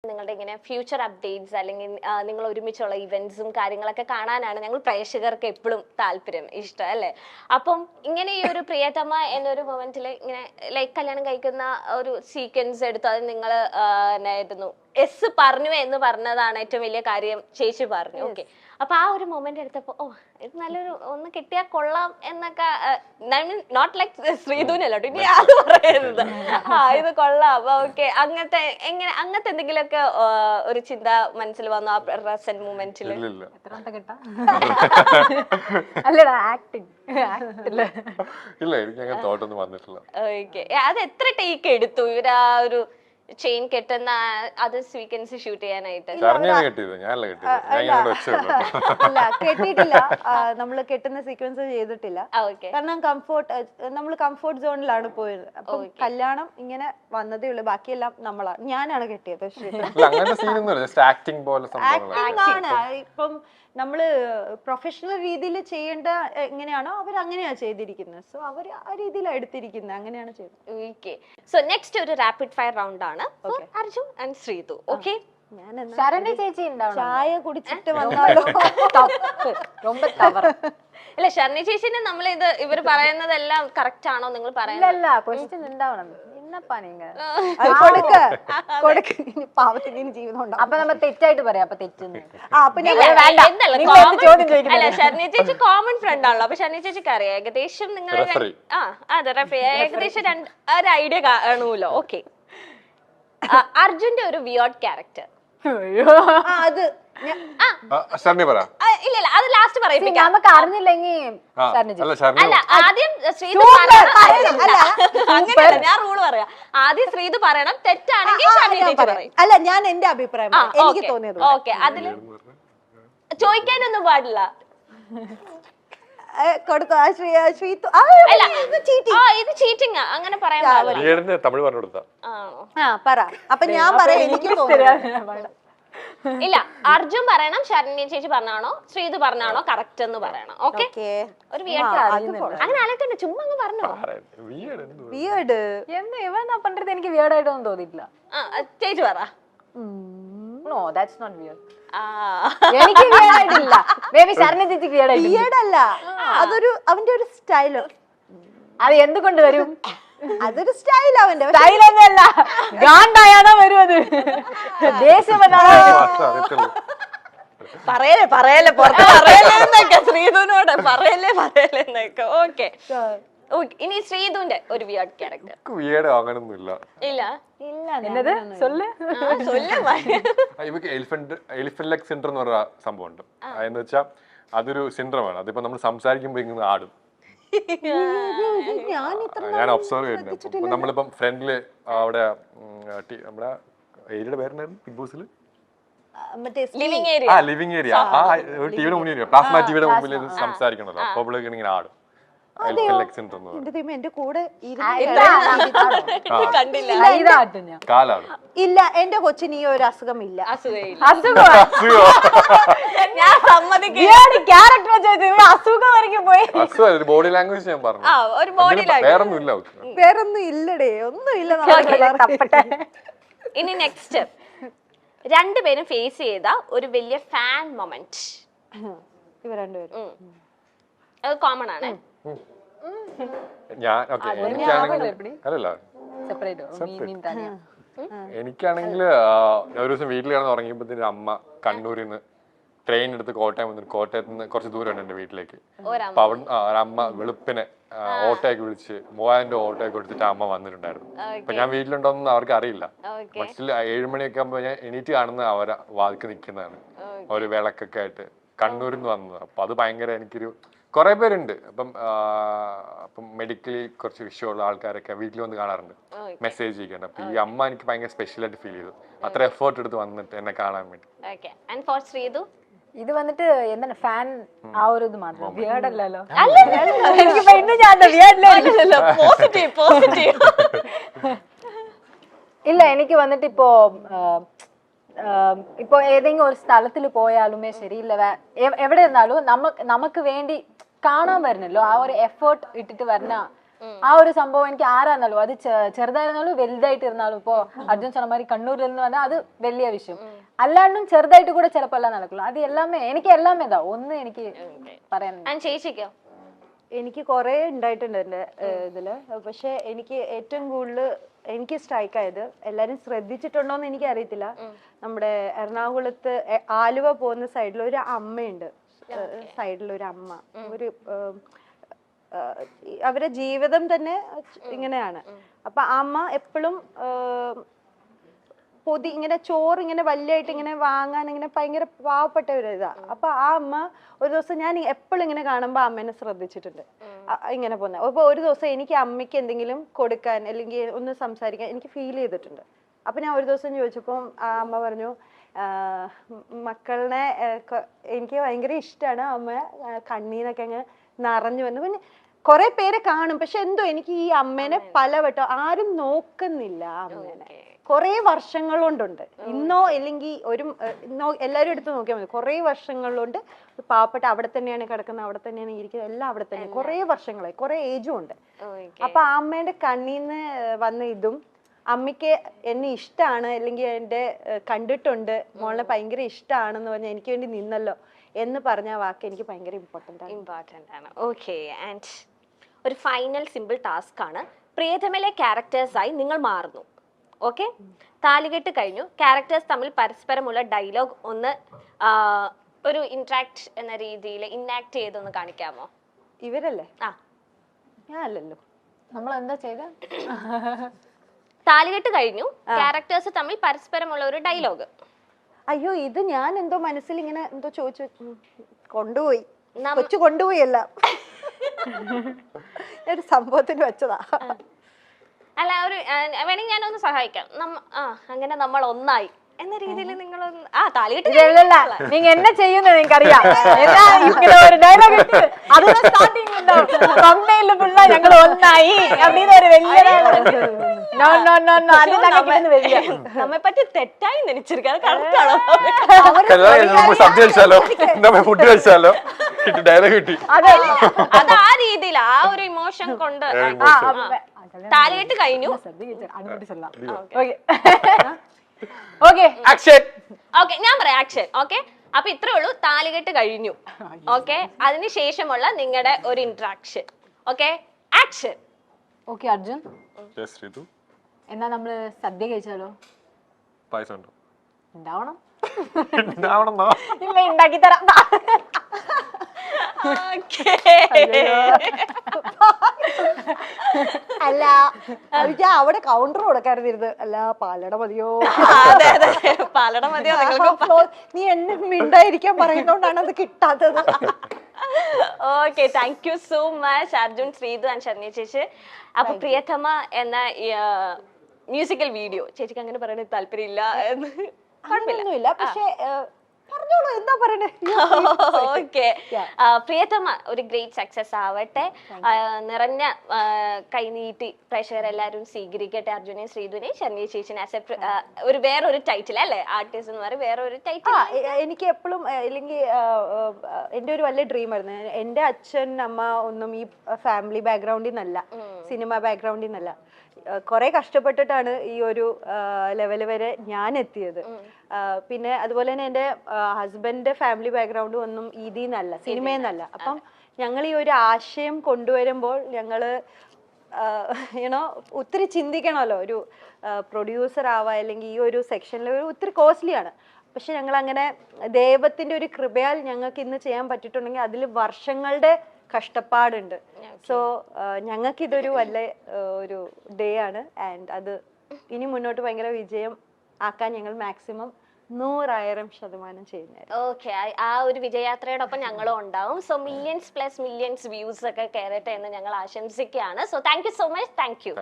നിങ്ങളുടെ ഇങ്ങനെ future updates അല്ലെങ്കിൽ നിങ്ങൾ ഒരുമിച്ചുള്ള ഇവന്റ്സും കാര്യങ്ങളൊക്കെ കാണാനാണ് ഞങ്ങൾ പ്രേക്ഷകർക്ക് എപ്പോഴും താല്പര്യം ഇഷ്ടം അല്ലേ. അപ്പം ഇങ്ങനെ ഈ ഒരു പ്രിയതമ എന്നൊരു മൊമെന്റിൽ ഇങ്ങനെ ലൈക്ക് കല്യാണം കഴിക്കുന്ന ഒരു സീക്വൻസ് എടുത്തു, അത് നിങ്ങൾ എന്നായിരുന്നു എസ് പറഞ്ഞു എന്ന് പറഞ്ഞതാണ് ഏറ്റവും വലിയ കാര്യം, ചേച്ചി പറഞ്ഞു. ഓക്കെ, അപ്പൊ ആ ഒരു മൊമെന്റ് എടുത്തപ്പോ ഓ ഇത് നല്ലൊരു ഒന്ന് കിട്ടിയാൽ കൊള്ളാം എന്നൊക്കെ, നോട്ട് ലൈക്ക് ശ്രീധുനല്ലോ ഇനി അത് പറയരുത്, ഇത് കൊള്ളാം ഓക്കെ അങ്ങനത്തെ അങ്ങനത്തെ എന്തെങ്കിലുമൊക്കെ ഒരു ചിന്ത മനസ്സിൽ വന്നു ആ പ്രസന്റ് മൊമെന്റിൽ? ഓക്കെ, അത് എത്ര ടേക്ക് എടുത്തു ഇവരാ ഒരു ചെയിൻ കെട്ടുന്ന അത് സീക്വൻസ് ഷൂട്ട് ചെയ്യാനായിട്ട്? അല്ല കെട്ടിയിട്ടില്ല, നമ്മള് കെട്ടുന്ന സീക്വൻസ് ചെയ്തിട്ടില്ല. കാരണം നമ്മള് കംഫോർട്ട് സോണിലാണ് പോയത്. അപ്പൊ കല്യാണം ഇങ്ങനെ വന്നതേ ഉള്ളു, ബാക്കിയെല്ലാം നമ്മളാണ്, ഞാനാണ് കെട്ടിയത്. ഇപ്പം നമ്മള് പ്രൊഫഷണൽ രീതിയിൽ ചെയ്യേണ്ട എങ്ങനെയാണോ അവർ അങ്ങനെയാ ചെയ്തിരിക്കുന്നത്. സോ അവര് ആ രീതിയിലാണ് എടുത്തിരിക്കുന്നത്, അങ്ങനെയാണ് ചെയ്തത്. ഓക്കെ, സോ നെക്സ്റ്റ് ഒരു റാപ്പിഡ് ഫയർ റൗണ്ട് ആണ്. അർജുൻ ആൻഡ് ശ്രീതു. ഓക്കെ, ശരണ്യ ചേച്ചി ചായ കുടിച്ചിട്ട് വന്നാലോ? ഇല്ല, ശരണ്യ ചേച്ചിനെ നമ്മൾ ഇവർ പറയുന്നതെല്ലാം കറക്റ്റ് ആണോ നിങ്ങൾ പറയുന്നത്? ക്വസ്റ്റ്യൻ ഉണ്ടാവണം. അപ്പൊ നമ്മൾ തെറ്റായിട്ട് പറയാം. അപ്പൊ തെറ്റുന്നു ശരണ്യ ചേച്ചി കോമൺ ഫ്രണ്ട് ആണല്ലോ, അപ്പൊ ശരണ്യ ചേച്ചിക്ക് അറിയാം ഏകദേശം നിങ്ങൾ ഏകദേശം ഒരു ഐഡിയ കാണുമല്ലോ. ഓക്കെ, അർജുന്റെ ഒരു വിയേർഡ് ക്യാരക്ടർ. അത് ഇല്ല അത് ലാസ്റ്റ് പറയിപ്പിക്കാം, നമുക്ക് അറിഞ്ഞില്ലെങ്കിൽ. അല്ല ആദ്യം ശ്രീതു അങ്ങനെയല്ല, ഞാൻ റൂള് പറയാം. ആദ്യം ശ്രീതു പറയണം, തെറ്റാണെങ്കിൽ ശരണ്യ ചേച്ചി പറയും. അല്ല ഞാൻ എന്റെ അഭിപ്രായം എനിക്ക് തോന്നിയത്. ഓക്കെ, അതില് ചോദിക്കാനൊന്നും പാടില്ല. ഇത് ചീറ്റിംഗ് അങ്ങനെ പറയാൻ അപ്പൊ ഞാൻ പറയാം എനിക്ക് തോന്നുന്നു. ഇല്ല, അർജുൻ പറയണം, ശരണ്യ ചേച്ചി പറഞ്ഞാണോ ശ്രീതു പറഞ്ഞാണോ കറക്റ്റ് എന്ന് പറയണം. ഓക്കെ, ഒരു അങ്ങനെ ആലോചിക്കണ്ട, ചുമ്മാ അങ്ങ് പറഞ്ഞോ. പണ്ടത് എനിക്ക് വിയേർഡായിട്ടൊന്നും തോന്നിയിട്ടില്ല. ചേച്ചി പറ. No, that's not weird. എനിക്ക് വിയേർഡായിട്ടില്ല. Maybe ശരണ്യ ചേച്ചിക്ക് വിയേർഡായിട്ടില്ല. വിയേർഡല്ല, അതൊരു അവന്റെ ഒരു സ്റ്റൈല്. അത് എന്തുകൊണ്ട് വരും? അതൊരു സ്റ്റൈൽ, അവന്റെ സ്റ്റൈൽ ഒന്നുമല്ല, ഗാണ്ടായാണോ വരും അത്, ദേഷ്യം പറയല്ലേ പുറത്ത് പറയല്ലേ ശ്രീധുനോട് പറയല്ലേ. ഓക്കെ, ഇനി ശ്രീധുന്റെ ഒരു വിയേർഡ് ക്യാരക്ടർ. ഇല്ല എലിഫന്റ് ലെഗ് സിൻഡ്രം എന്ന് പറഞ്ഞ സംഭവം ഉണ്ട്. അതെന്ന് വെച്ചാൽ അതൊരു സിൻഡ്രമാണ്. അതിപ്പോ നമ്മൾ സംസാരിക്കുമ്പോ ഇങ്ങനെ ആടും. ഞാൻ ഒബ്സർവ് ചെയ്യുന്നുണ്ട്. നമ്മളിപ്പം ഫ്രണ്ടില് അവിടെ നമ്മുടെ ഏരിയയുടെ പേരുണ്ടായിരുന്നു ബിഗ് ബോസിൽ, ലിവിംഗ് ഏരിയ, ആ ടിവിയുടെ മുന്നിൽ പ്ലാസ്മ ടിവിയുടെ മുമ്പിൽ സംസാരിക്കണല്ലോ, അപ്പോൾ ഇങ്ങനെ ആടും. എന്റെ കൂടെ ഇല്ല, എന്റെ കൊച്ചിന് ഈ ഒരു അസുഖം ഇല്ല. ബോഡി ലാംഗ്വേജ് ഞാൻ പറഞ്ഞു, വേറൊന്നും ഇല്ലടേ, ഒന്നും ഇല്ല. ഇനി നെക്സ്റ്റ് രണ്ടുപേരും ഫേസ് ചെയ്ത ഒരു വലിയ ഫാൻ മൊമെന്റ്. ഇവ രണ്ടുപേരും അത് കോമൺ ആണ്. എനിക്കാണെങ്കിൽ ഒരു ദിവസം വീട്ടിൽ കിടന്ന് ഉറങ്ങിയപ്പോഴത്തേന് അമ്മ കണ്ണൂരിൽ നിന്ന് ട്രെയിൻ എടുത്ത് കോട്ടയം വന്നിട്ട്, കോട്ടയത്ത് നിന്ന് കുറച്ച് ദൂരം ഉണ്ട് എന്റെ വീട്ടിലേക്ക്. അപ്പൊ അവിടെ ഒരമ്മ വെളുപ്പിനെ ഓട്ടോയൊക്കെ വിളിച്ച് 3000 രൂപ ഓട്ടോയൊക്കെ കൊടുത്തിട്ട് അമ്മ വന്നിട്ടുണ്ടായിരുന്നു. അപ്പൊ ഞാൻ വീട്ടിലുണ്ടോന്നും അവർക്ക് അറിയില്ല. പക്ഷേ 7 മണിയൊക്കെ ആകുമ്പോ ഞാൻ എണീറ്റ് കാണുന്ന അവരെ വാതിക്ക് നിൽക്കുന്നതാണ്, ഒരു വിളക്കൊക്കെ ആയിട്ട് കണ്ണൂരിൽ നിന്ന് വന്നത്. അപ്പൊ അത് ഭയങ്കര എനിക്കൊരു കുറെ പേരുണ്ട്. അപ്പം മെഡിക്കലി കുറച്ച് വിഷയമുള്ള ആൾക്കാരൊക്കെ വീട്ടിൽ വന്ന് കാണാറുണ്ട്, മെസ്സേജ് ചെയ്യിക്കുന്നുണ്ട്. അപ്പൊ ഈ അമ്മ എനിക്ക് ഭയങ്കര സ്പെഷ്യലായിട്ട് ഫീൽ ചെയ്തു, അത്ര എഫേർട്ട് എടുത്ത് വന്നിട്ട് എന്നെ കാണാൻ വേണ്ടി. ഇത് വന്നിട്ട് എന്താണ് ഫാൻ ആ ഒരു ഇത് മാത്രം, വിയേർഡല്ലല്ലോ. ഇല്ല, എനിക്ക് വന്നിട്ട് ഇപ്പൊ ഏതെങ്കിലും ഒരു സ്ഥലത്തിൽ പോയാലുമേ ശരിയില്ല, എവിടെ ഇരുന്നാലും നമുക്ക് വേണ്ടി കാണാൻ വരുന്നല്ലോ, ആ ഒരു എഫേർട്ട് ഇട്ടിട്ട് വരുന്ന ആ ഒരു സംഭവം എനിക്ക് ആരാന്നാലും അത് ചെറുതായിരുന്നാലും വലുതായിട്ടിരുന്നാലും ഇപ്പോ അർജുൻ சொன்னமாதிரி കണ്ണൂരിൽ നിന്ന് വന്നാൽ അത് വലിയ വിഷയം അല്ലാണ്ടും ചെറുതായിട്ട് കൂടെ ചിലപ്പോൾ എല്ലാം നടക്കുള്ളൂ അത് എല്ലാമേ എനിക്ക് എല്ലാമേ ഇതാ ഒന്ന് എനിക്ക് പറയാൻ ചേച്ചിക്കോ എനിക്ക് കുറെ ഉണ്ടായിട്ടുണ്ട് എൻ്റെ ഇതില് പക്ഷെ എനിക്ക് ഏറ്റവും കൂടുതൽ എനിക്ക് സ്ട്രൈക്ക് ആയത് എല്ലാരും ശ്രദ്ധിച്ചിട്ടുണ്ടോ എന്ന് എനിക്ക് അറിയത്തില്ല നമ്മുടെ എറണാകുളത്ത് ആലുവ പോകുന്ന സൈഡിൽ ഒരു അമ്മയുണ്ട് സൈഡിൽ ഒരു അമ്മ ഒരു അവരുടെ ജീവിതം തന്നെ ഇങ്ങനെയാണ് അപ്പൊ ആ അമ്മ എപ്പോഴും പൊതി ഇങ്ങനെ ചോറ് ഇങ്ങനെ വലിയായിട്ട് ഇങ്ങനെ വാങ്ങാൻ ഇങ്ങനെ ഭയങ്കര പാവപ്പെട്ട ഒരു ഇതാ അപ്പൊ ആ അമ്മ ഒരു ദിവസം ഞാൻ എപ്പോഴും ഇങ്ങനെ കാണുമ്പോ അമ്മേനെ ശ്രദ്ധിച്ചിട്ടുണ്ട് ഇങ്ങനെ പോകുന്നത് അപ്പൊ ഒരു ദിവസം എനിക്ക് അമ്മയ്ക്ക് എന്തെങ്കിലും കൊടുക്കാൻ അല്ലെങ്കിൽ ഒന്ന് സംസാരിക്കാൻ എനിക്ക് ഫീൽ ചെയ്തിട്ടുണ്ട് അപ്പൊ ഞാൻ ഒരു ദിവസം ചോദിച്ചപ്പോൾ ആ അമ്മ പറഞ്ഞു മക്കളെ എനിക്ക് ഭയങ്കര ഇഷ്ടമാണ് അമ്മ കണ്ണീന്നൊക്കെ അങ്ങ് നിറഞ്ഞു വന്നു പിന്നെ കുറെ പേരെ കാണും പക്ഷെ എന്തോ എനിക്ക് ഈ അമ്മേനെ പലവട്ടം ആരും നോക്കുന്നില്ല അമ്മേനെ കുറെ വർഷങ്ങൾ കൊണ്ടുണ്ട് ഇന്നോ അല്ലെങ്കിൽ ഒരു എല്ലാവരും എടുത്ത് നോക്കിയാൽ മതി കുറെ വർഷങ്ങൾ കൊണ്ട് പാവപ്പെട്ട അവിടെ തന്നെയാണ് കിടക്കുന്നത് അവിടെ തന്നെയാണ് ഇരിക്കുന്നത് എല്ലാം അവിടെ തന്നെ കുറെ വർഷങ്ങളായി കുറെ ഏജും ഉണ്ട് അപ്പൊ ആ അമ്മേന്റെ കണ്ണീന്ന് വന്ന ഇതും അമ്മയ്ക്ക് എന്നെ ഇഷ്ടമാണ് അല്ലെങ്കിൽ എന്റെ കണ്ടിട്ടുണ്ട് മോളെ ഭയങ്കര ഇഷ്ടമാണെന്ന് പറഞ്ഞാൽ എനിക്ക് വേണ്ടി നിന്നല്ലോ എന്ന് പറഞ്ഞ വാക്ക് എനിക്ക് ഭയങ്കര ഇമ്പോർട്ടന്റ് ആണ് ഓക്കെ ആൻഡ് ഒരു ഫൈനൽ സിമ്പിൾ ടാസ്ക് ആണ് പ്രിയതമയിലെ ക്യാരക്ടേഴ്സായി നിങ്ങൾ മാറുന്നു ഓക്കെ താലികെട്ട് കഴിഞ്ഞു ക്യാരക്ടേഴ്സ് തമ്മിൽ പരസ്പരമുള്ള ഡയലോഗ് ഒന്ന് ഒരു ഇന്ററാക്ട് എന്ന രീതിയിൽ ഇന്നാക്ട് ചെയ്തൊന്ന് കാണിക്കാമോ ഇവരല്ലേ ആ ഞാനല്ലല്ലോ നമ്മൾ എന്താ ചെയ്ത താലികെട്ട് കഴിഞ്ഞു ക്യാരക്ടേഴ്സ് തമ്മിൽ പരസ്പരമുള്ള ഒരു ഡയലോഗ് അയ്യോ ഇത് ഞാൻ എന്തോ മനസ്സിൽ ഇങ്ങനെ എന്തോ ചോദിച്ചു കൊണ്ടുപോയി കൊച്ചു കൊണ്ടുപോയി അല്ല ഒരു സംഭവത്തിന് വെച്ചതാ അല്ല ഒരു വേണമെങ്കിൽ ഞാനൊന്ന് സഹായിക്കാം അങ്ങനെ നമ്മൾ ഒന്നായി എന്ന രീതിയിൽ നിങ്ങൾ താലികെട്ട് நீங்க என்ன செய்யணும் எனக்கு അറിയാം എന്താ ഇങ്ങനെ ഒരു ഡയലോഗ് ഇട്ട് അതിന്റെ സ്റ്റാർട്ടിംഗ് ഉണ്ടാവും തമ്പനയില് ഫുള്ളാ ഞങ്ങൾ ഒന്നായി அப்படின்னு ഒരു വലിയ നോ നോ നോ നോ അത് നമുക്ക് വലിയ നമ്മെ പറ്റി തെറ്റായി നടിച്ചിരിക്കുക അത് കറക്റ്റാണോ സദ്യ കഴിച്ചാലോ ഫുഡ് കഴിച്ചാലോ ഡയലോഗ് കിട്ടി അത് ആ രീതിയിൽ ആ ഒരു ഇമോഷൻ കൊണ്ട് താലികെട്ട് കഴിഞ്ഞു ഓക്കെ ഞാൻ പറയാം ആക്ഷൻ ഓക്കെ അപ്പൊ ഇത്രേ ഉള്ളൂ താലികെട്ട് കഴിഞ്ഞു ഓക്കെ അതിനുശേഷമുള്ള നിങ്ങളുടെ ഒരു interaction okay action okay Arjun എന്നാ നമ്മള് സദ്യ കഴിച്ചാലോ പായസം ഉണ്ടോ ഉണ്ടാവണം ഇല്ല ഉണ്ടാക്കി തരാം അല്ല അവിടെ കൗണ്ടർ കൊടുക്കാറുണ്ട് അല്ല പാലട മതിയോ പാലട മതിയോ നീ എന്നെ മിണ്ടായിരിക്കാൻ പറയുന്നോണ്ടാണ് അത് കിട്ടാത്തത് okay thank you so much Arjun Sreethu and Saranya ചേച്ചി അപ്പൊ പ്രിയതമ എന്ന മ്യൂസിക്കൽ വീഡിയോ ചേച്ചിക്ക് അങ്ങനെ പറയാൻ താല്പര്യമില്ല എന്ന് കുഴപ്പമില്ല പക്ഷെ പറഞ്ഞോളൂ എന്താ പറയണേ ഓക്കെ പ്രിയതമ ഒരു ഗ്രേറ്റ് സക്സസ് ആവട്ടെ നിറഞ്ഞ കൈനീട്ടി പ്രേക്ഷകരെല്ലാരും സ്വീകരിക്കട്ടെ അർജുനെയും ശ്രീധുനെയും ശരണ്യ ചേച്ചിനെ ആസ് ഒരു വേറൊരു ടൈറ്റിൽ അല്ലേ ആർട്ടിസ്റ്റ് എന്ന് പറയും വേറൊരു ടൈറ്റിൽ എനിക്ക് എപ്പോഴും അല്ലെങ്കിൽ എന്റെ ഒരു വലിയ ഡ്രീം ആയിരുന്നു എന്റെ അച്ഛൻ അമ്മ ഒന്നും ഈ ഫാമിലി ബാക്ക്ഗ്രൗണ്ടിൽ നിന്നല്ല സിനിമ ബാക്ക്ഗ്രൗണ്ടിൽ നിന്നല്ല കുറെ കഷ്ടപ്പെട്ടിട്ടാണ് ഈ ഒരു ലെവൽ വരെ ഞാൻ എത്തിയത് പിന്നെ അതുപോലെ തന്നെ എൻ്റെ ഹസ്ബൻഡിന്റെ ഫാമിലി ബാക്ക്ഗ്രൗണ്ടും ഒന്നും ഇതിന്നല്ല സിനിമയെന്നല്ല അപ്പം ഞങ്ങൾ ഈ ഒരു ആശയം കൊണ്ടുവരുമ്പോൾ ഞങ്ങള് യുനോ ഒത്തിരി ചിന്തിക്കണമല്ലോ ഒരു പ്രൊഡ്യൂസർ ആവാ അല്ലെങ്കിൽ ഈ ഒരു സെക്ഷനിൽ ഒത്തിരി കോസ്റ്റ്ലിയാണ് പക്ഷെ ഞങ്ങൾ അങ്ങനെ ദൈവത്തിന്റെ ഒരു കൃപയാൽ ഞങ്ങൾക്ക് ഇന്ന് ചെയ്യാൻ പറ്റിയിട്ടുണ്ടെങ്കിൽ അതിൽ വർഷങ്ങളുടെ കഷ്ടപ്പാടുണ്ട് സോ ഞങ്ങൾക്ക് ഇതൊരു വലിയ ഒരു ഡേ ആണ് ആൻഡ് അത് ഇനി മുന്നോട്ട് ഭയങ്കര വിജയം ആക്കാൻ ഞങ്ങൾ മാക്സിമം 100,000% ചെയ്യുന്നത് ഓക്കെ ആ ഒരു വിജയയാത്രയോടൊപ്പം ഞങ്ങളും ഉണ്ടാവും സോ മില്യൺസ് വ്യൂസ് ഒക്കെ കയറട്ടെ എന്ന് ഞങ്ങൾ ആശംസിക്കുകയാണ് so thank you so much thank you